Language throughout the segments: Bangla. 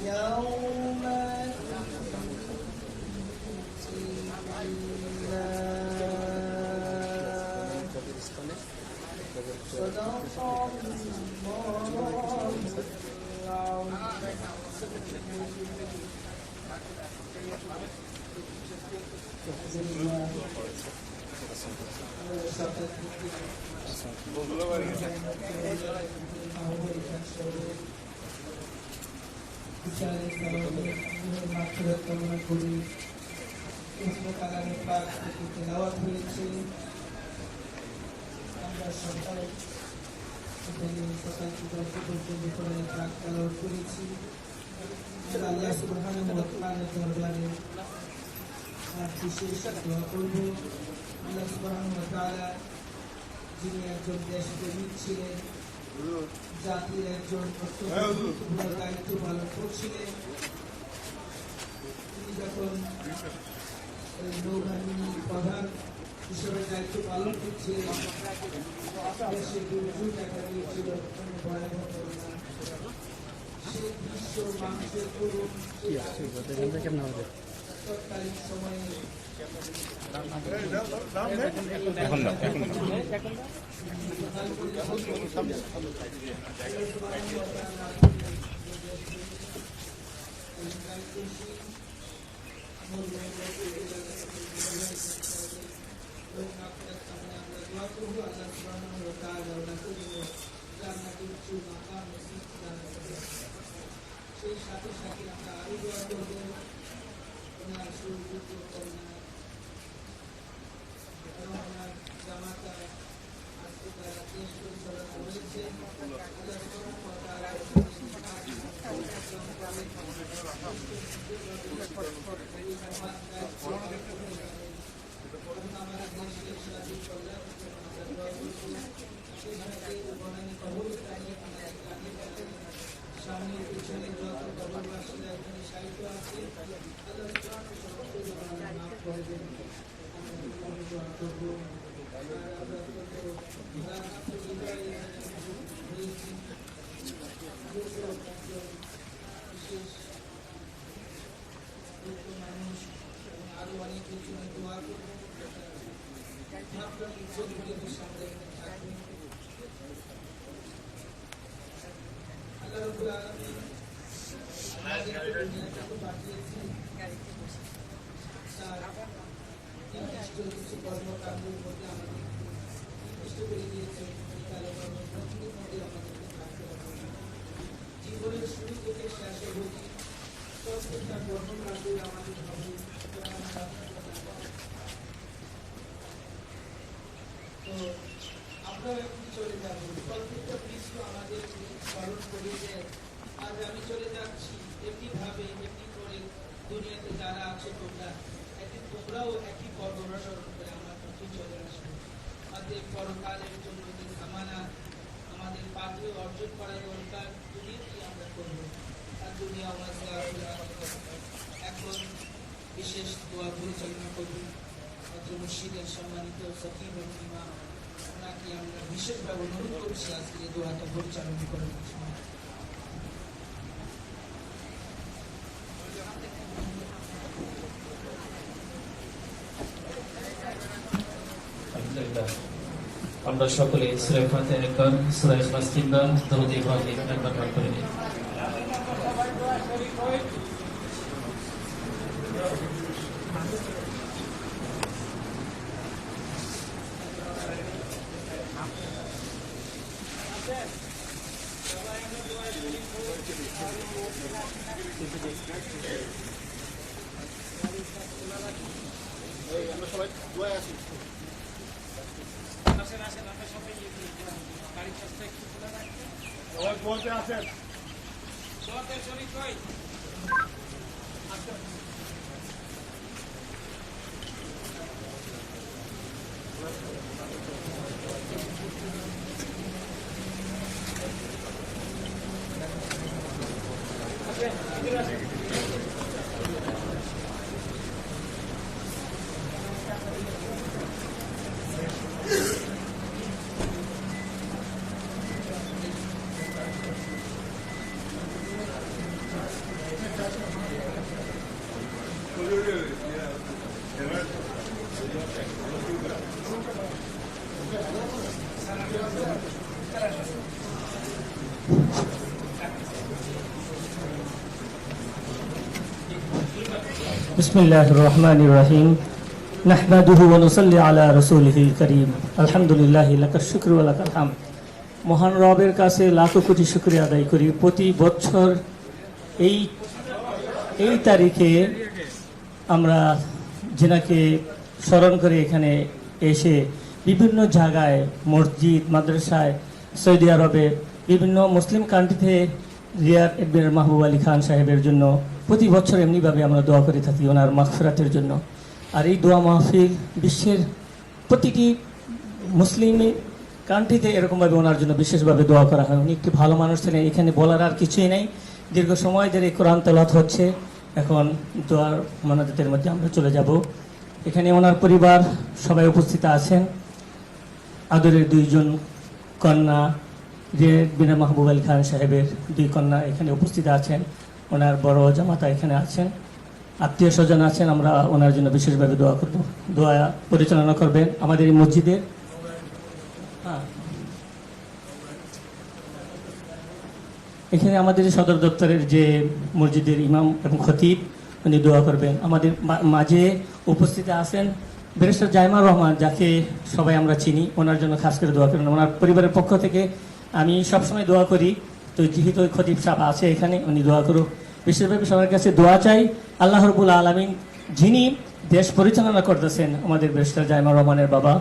يوم لا تملك نفس لنفس شيئا Allah Subhanahu wa ta'ala darbare বিশেষ দোয়া করব আল্লাহ সুবহানাহু ওয়া তাআলা যিনি একজন দেশপ্রেমিক ছিলেন, জাতির একজন অত্যন্ত দায়িত্ব পালন করছিলেন। তিনি যখন নৌবাহিনীর প্রধান হিসেবে দায়িত্ব পালন করছিলেন, দেশে দুর্যোগ দেখা দিয়েছিল, ভয়াবহ করোনা। সেই দৃশ্য মানুষের করুন তৎকালীন সময়ে সেই সাথে সাথে আমরা আরো দোয়া করবো ওনার সুযোগ্য কন্যা এবং ওনার জামাতা আজকে তারা দেশ পরিচালনা রয়েছে। সামনে পিছনে যত কবরবাসীরা এখানে সাহিত্য আছে আল্লাহ মাফ করে দেন। আমরা দোয়া করবো আর আমরা বিশেষ মানুষ আরো অনেক কিছু দোয়া করবো আপনার ইজ্জতগুলির সামনে থাকবেন। আল্লাহ রাব্বুল আলামিন আমাদেরকে দুনিয়াতে পাঠিয়েছেন তার নির্দিষ্ট কিছু কর্মকাণ্ডের মধ্যে আমাদের নির্দিষ্ট করে দিয়েছেন কর্মকাণ্ডের মধ্যে আমাদেরকে থাকতে হবে। জীবনের শুরু থেকে শেষ অবধি প্রত্যেকটা কর্মকাণ্ডে আমাদের হবে তো আপনারা একটু চলে যাবেন প্রত্যেকটা বিশ্ব আমাদের স্মরণ করে যে আজ আমি চলে যাচ্ছি এমনি ভাবে এমনি করে দুনিয়াতে যারা আছে তোমরা একদিন তোমরাও একই কর্মরা স্মরণ করে আমার প্রতি চলে আসবে। আমাদের পরকালের জন্য যে সামানা আমাদের পাথে অর্জন করা দরকার দুনিয়াতে আমরা করবো আর দুনিয়া আমাদের এখন বিশেষ দোয়া পরিচালনা করবেন মুর্শিদের সম্মানিত সকিব ইমাম ওনাকে আমরা বিশেষভাবে অনুরোধ করছি আজকে এই দোয়াটা পরিচালনা করার সময়। আমরা সকলে সূরা ফাতিহা একবার, সূরা ইখলাস তিনবার, দরুদ ইব্রাহিম একবার পাঠ করে নিই। আমরা সবাই দোয়ায় আছি। সবাই দোয়াতে আছেন। बिस्मिल्लाहिर रहमानिर रहीम नहमदुहु व नुसल्ली अला रसूलिहिल करीम আলহামদুলিল্লাহি লাকাশ শুকরু ওয়া লাকাল হামদ। মহান রবের কাছে লাখো কোটি শুকরিয়া আদায় করি। প্রতি বছর এই তারিখে আমরা যিনাকে স্মরণ করে এখানে এসে বিভিন্ন জায়গায় মসজিদ মাদ্রাসায় সৌদি আরবে বিভিন্ন মুসলিম কান্ট্রিতে রিয়াদ এডমির মাহবুব আলী খান সাহেবের জন্য প্রতি বছর এমনিভাবে আমরা দোয়া করে থাকি ওনার মাগফিরাতের জন্য। আর এই দোয়া মাহফিল বিশ্বের প্রতিটি মুসলিম কান্ট্রিতে এরকমভাবে ওনার জন্য বিশেষভাবে দোয়া করা হয়। উনি একটি ভালো মানুষ ছিলেন, এখানে বলার আর কিছুই নেই। দীর্ঘ সময় ধরে কোরআন তেলাওয়াত হচ্ছে, এখন দোয়ার মোনাজাতের মধ্যে আমরা চলে যাব। এখানে ওনার পরিবার সবাই উপস্থিত আছেন। আদরের দুইজন কন্যা রিয়াদ বিনা মাহবুব আলী খান সাহেবের দুই কন্যা এখানে উপস্থিত আছেন। ওনার বড় জামাতা এখানে আছেন, আত্মীয় স্বজন আছেন। আমরা ওনার জন্য বিশেষভাবে দোয়া করব। দোয়া পরিচালনা করবেন আমাদের এই মসজিদের এখানে আমাদের সদর দপ্তরের যে মসজিদের ইমাম এবং খতিব উনি দোয়া করবেন। আমাদের মাঝে উপস্থিত আছেন ব্যারিস্টার জাইমার রহমান, যাকে সবাই আমরা চিনি, ওনার জন্য খাস করে দোয়া করবেন। ওনার পরিবারের পক্ষ থেকে আমি সবসময় দোয়া করি, তো যেহেতু খতিব সাহেব আছে এখানে, উনি দোয়া করুক। বিশেষভাবে সবার কাছে দোয়া চাই আল্লাহ রাব্বুল আলামিন যিনি দেশ পরিচালনা করতেছেন, আমাদের ব্যারিস্টার জাইমার রহমানের বাবা,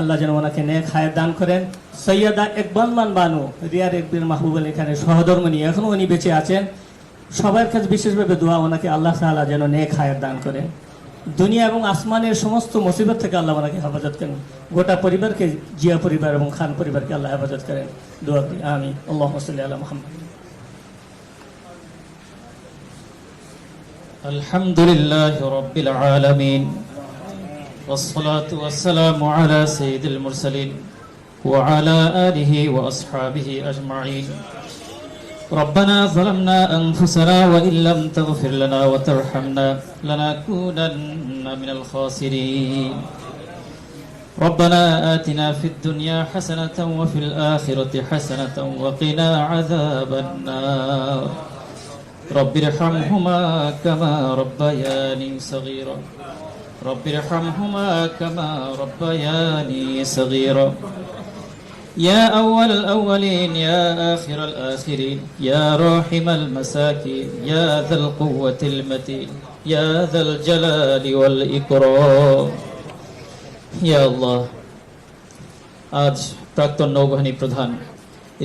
আল্লাহ যেন ওনাকে নেক হায়াত দান করেন। সৈয়দা একবাল মান বানু রিয়াদ একবির মাহবুব আলী খানের সহধর্মণী, এখনও উনি বেঁচে আছেন। সবার কাছে বিশেষভাবে দোয়া ওনাকে আল্লাহ তাআলা যেন নেক হায়াত দান করেন, দুনিয়া এবং আসমানের সমস্ত মুসিবত থেকে আল্লাহ ওনাকে হেফাজত করেন, গোটা পরিবারকে, জিয়া পরিবার এবং খান পরিবারকে আল্লাহ হেফাজত করেন। দোয়া করি আমিন। আল্লাহুম্মা সাল্লি আলা মুহাম্মদ। আলহামদুলিল্লাহি রাব্বিল আলামিন ওয়াসসালাতু ওয়াসসালামু আলা সাইয়্যিদিল মুরসালিন ওয়া আলা আলিহি ওয়া আসহাবিহি আজমাইন। ربنا ظلمنا أنفسنا وإن لم تغفر لنا وترحمنا لنكونن من الخاسرين. ربنا آتنا في الدنيا حسنة وفي الآخرة حسنة وقنا عذاب النار. رب ارحمهما كما ربياني صغيرا. رب ارحمهما كما ربياني صغيرا. يا أول الأولين يا آخر الآخرين يا راحم المساكين يا ذا القوة المتين يا ذا الجلال والإكرام. يا الله. আজ প্রাক্তন নৌবাহিনী প্রধান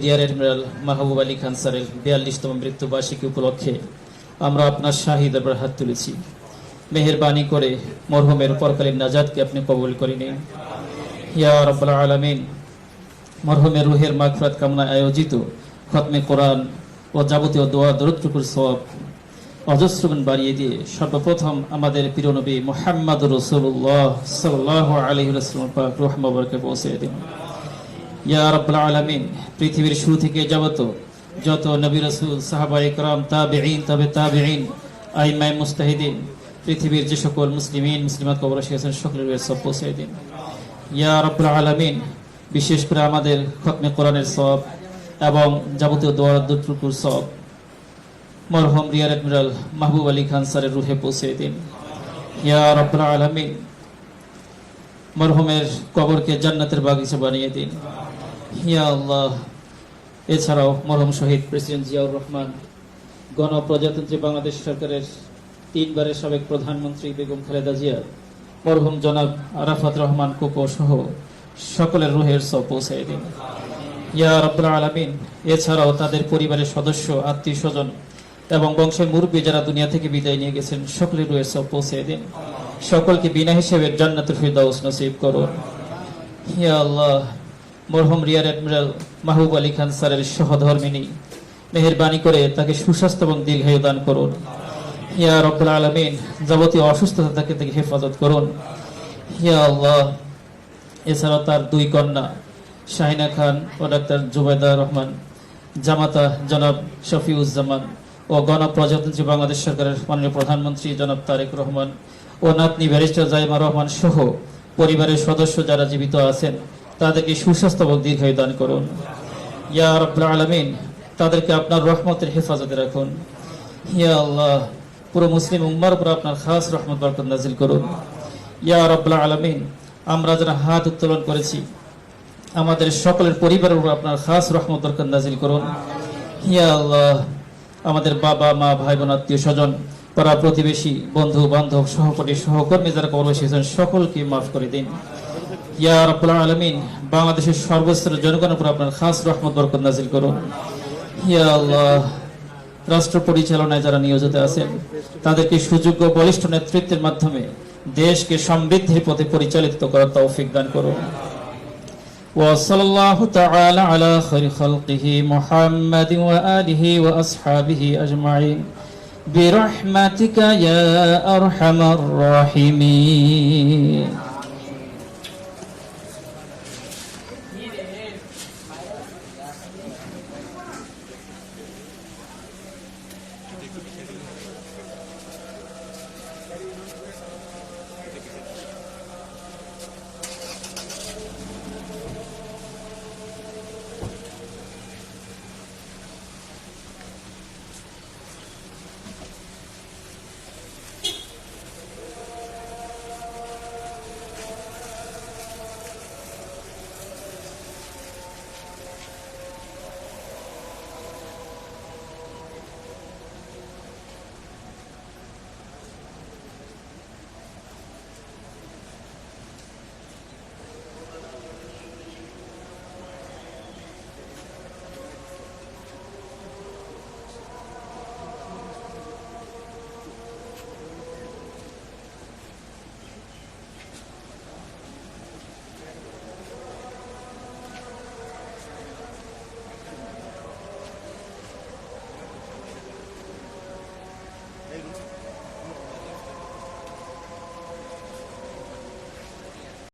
রিয়ার অ্যাডমিরাল মাহবুব আলী খান স্যারের 42তম মৃত্যুবার্ষিকী উপলক্ষে আমরা আপনার শাহী দরবারে হাত তুলেছি। মেহেরবানি করে মরহুমের পরকালীন নাজাতকে আপনি কবুল করে নিন ইয়া রাব্বুল আলামিন। মরহুমের রুহের মাগফিরাত কামনায় আয়োজিত খতমে কোরআন ও যাবতীয় দোয়া দরুদটুকুর সওয়াব অজস্র গুণ বাড়িয়ে দিয়ে সর্বপ্রথম আমাদের প্রিয় নবী মুহাম্মদুর রাসূলুল্লাহ সাল্লাল্লাহু আলাইহি ওয়াসাল্লাম পাক রূহ মুবারকে পৌঁছে দিন ইয়া রাব্বুল আলামিন। পৃথিবীর শুরু থেকে যত নবী রাসূল, সাহাবায়ে কেরাম, তাবেঈন, তাবেঈন, আইম্মায়ে মুজতাহিদিন, পৃথিবীর যে সকল মুসলিমিন মুসলিমাত কবর এসেছেন সকলের সব পৌঁছে দিন ইয়া রাব্বুল আলামিন। বিশেষ করে আমাদের খতমে কোরআনের সওয়াব এবং যাবতীয় দোয়া দরুদটুকুর সওয়াব মরহুম রিয়ার অ্যাডমিরাল মাহবুব আলী খান স্যারের রুহে পৌঁছে দিন ইয়া রাব্বুল আলামিন। মরহুমের কবরকে জান্নাতের বাগিচা বানিয়ে দিন ইয়া আল্লাহ। এছাড়াও মরহুম শহীদ প্রেসিডেন্ট জিয়াউর রহমান, গণপ্রজাতন্ত্রী বাংলাদেশ সরকারের 3 বারের সাবেক প্রধানমন্ত্রী বেগম খালেদা জিয়া, মরহুম জনাব আরাফাত রহমান কোকো সহ সকলের রুহের সওয়াব পৌঁছে দিন ইয়া রাব্বুল আলামিন। এছাড়াও তাদের পরিবারের সদস্য, আত্মীয় স্বজন এবং বংশের মুরব্বী যারা দুনিয়া থেকে বিদায় নিয়ে গেছেন সকলের রুহের সওয়াব পৌঁছে দিন। সকলকে বিনা হিসেবে জান্নাতুল ফিরদাউস নসিব করুন ইয়া আল্লাহ। মরহুম রিয়ার অ্যাডমিরাল মাহবুব আলী খান স্যারের সহধর্মিনী, মেহেরবানি করে তাকে সুস্বাস্থ্য এবং দীর্ঘায়ু দান করুন ইয়া রাব্বুল আলামিন। যাবতীয় অসুস্থতা থেকে হেফাজত করুন ইয়া আল্লাহ। এছাড়াও তার 2 কন্যা শাহিনা খান ও ডাক্তার জুবাইদা রহমান, জামাতা জনাব শফিউজ্জামান ও গণপ্রজাতন্ত্রী বাংলাদেশ সরকারের মাননীয় প্রধানমন্ত্রী জনাব তারেক রহমান ও নাতনি ব্যারিস্টার জাইমা রহমান সহ পরিবারের সদস্য যারা জীবিত আছেন তাদেরকে সুস্বাস্থ্য এবং দীর্ঘায়ু দান করুন ইয়া রাব্বুল আলামিন। তাদেরকে আপনার রহমতের হেফাজতে রাখুন ইয়া আল্লাহ। পুরো মুসলিম উম্মার উপর আপনার খাস রহমত বরকত নাজিল করুন ইয়া রাব্বুল আলামিন। আমরা যারা হাত উত্তোলন করেছি আমাদের সকলের পরিবারের উপর আপনার খাস রহমত বরকত নাজিল করুন ইয়া আল্লাহ। আমাদের বাবা মা, ভাই বোন, আত্মীয় স্বজন, পাড়া প্রতিবেশী, বন্ধু বান্ধব, সহপাঠী সহকর্মী যারা কবর এসেছেন সকলকে মাফ করে দিন ইয়া রাব্বুল আলামিন। বাংলাদেশের সর্বস্তরের জনগণের উপর আপনার খাস রহমত বরকত নাজিল করুন ইয়া আল্লাহ। রাষ্ট্র পরিচালনায় যারা নিয়োজিত আছেন তাদেরকে সুযোগ্য বলিষ্ঠ নেতৃত্বের মাধ্যমে দেশকে সমৃদ্ধির পথে পরিচালিত করার তৌফিক দান করুন। ওয়া সাল্লাল্লাহু তাআলা আলা খায়রি খালকিহি মুহাম্মাদিন ওয়া আলিহি ওয়া আসহাবিহি আজমাইন বিরহমাতিকা ইয়া আরহামার রাহিমিন।